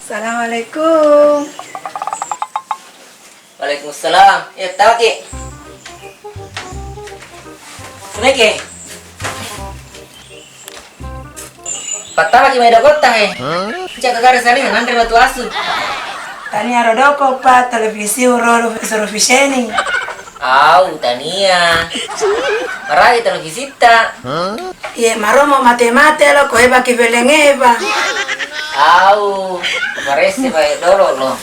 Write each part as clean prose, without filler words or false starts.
Assalamualaikum. Waalaikumsalam. Ya, tahu Ki. Sini Ki. Patah lagi main kota he. Cak kagak sali nanti batu asu. Tania rodoko pa televisi uroro sorofisheni. Tania. Marai televisi ta. Ye maromo mate lo koeba kivelengeva. Parece vai dolo lo.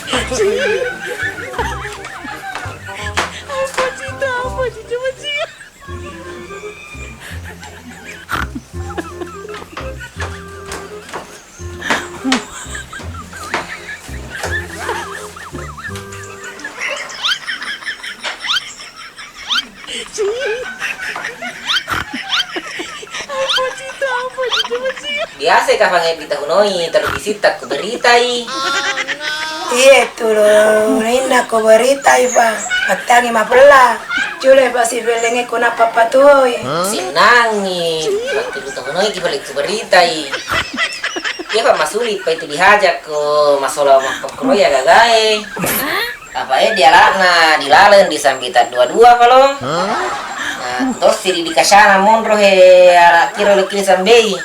Biasa ka pangai bitahunoi televisi tak ku beritai. Iya tulo naina ko berita iba. Patangi mapela. Jule pasi velenge kuna papatuoi. Sinangi. Waktu bitahunoi ki balik ku beritai. Iya pak masulit pa itu dihajak ke masalah makro ya gagae. Apa dia lana dilalen disambitan dua-dua kalau. Nah, terus di kasana monro he ala kira lekili sambei.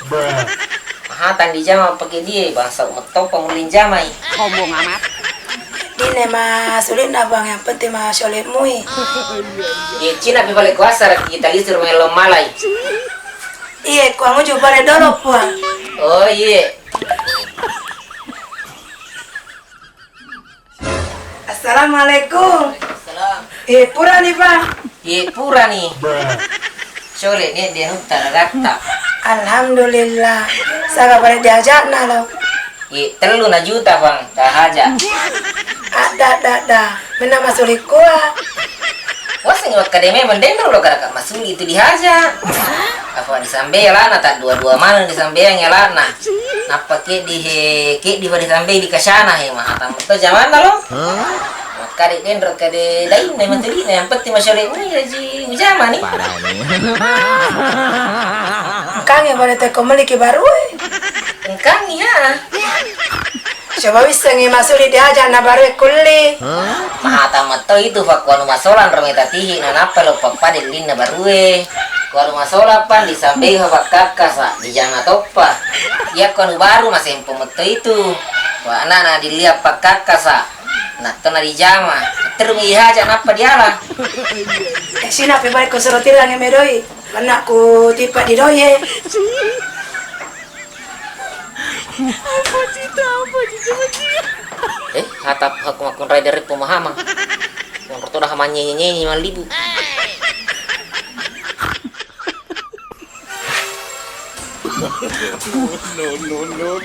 Mahatan di jama pakai dia bangsa umat pengulin jamai. Sombong amat. Dine masulit na bang yang penting masolit mui. Ye Cina pi balik kuasa kita lisir melom malai. Iya ku angu bale dolo puang. Oh iya. Assalamualaikum. Salam. Pura nih bang. Ye pura nih. Sole nih dia hutan rata. Alhamdulillah. Saga bale diajak na lo. Ye telu na juta bang dah haja. Ada. Mena masulit kuah. Wasing akademi mendendro lo kada masuli itu dihaja. Apa disambe lana tak dua-dua mana disambe yang lana. Napa ke di disambe di kasana he mah tam to zaman lo. Kade dendro kade lain ne menteri ne yang penting masyarakat ini jadi zaman nih. Kang yang bale te komeli ke baru. Engkang ya. Coba bisa ngimasuli diajak na baru kulli. Mahata mato itu pak kuanu masolan rometa tihi na napa lo papa di lina barue. Kuanu masola pan disambe pak kakak sa di jana topa. Ya kuanu baru masih pemeto itu. Wah anak dilihat pak kakak sa. Nah tona di jama. Terus aja napa diala. Sina pe balik ko sorotir lang medoi. Mana ku tipa di doye. Hatap aku rider pemahaman. Yang pertama dah nyanyi 5.000. No.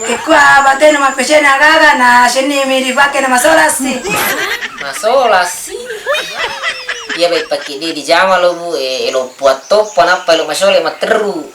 Iku abate na mapesena gaga na sini mi dipake na masolasi. Masola sih. Iya baik pakai dia di jama lo bu, lo buat top apa lo masole materu.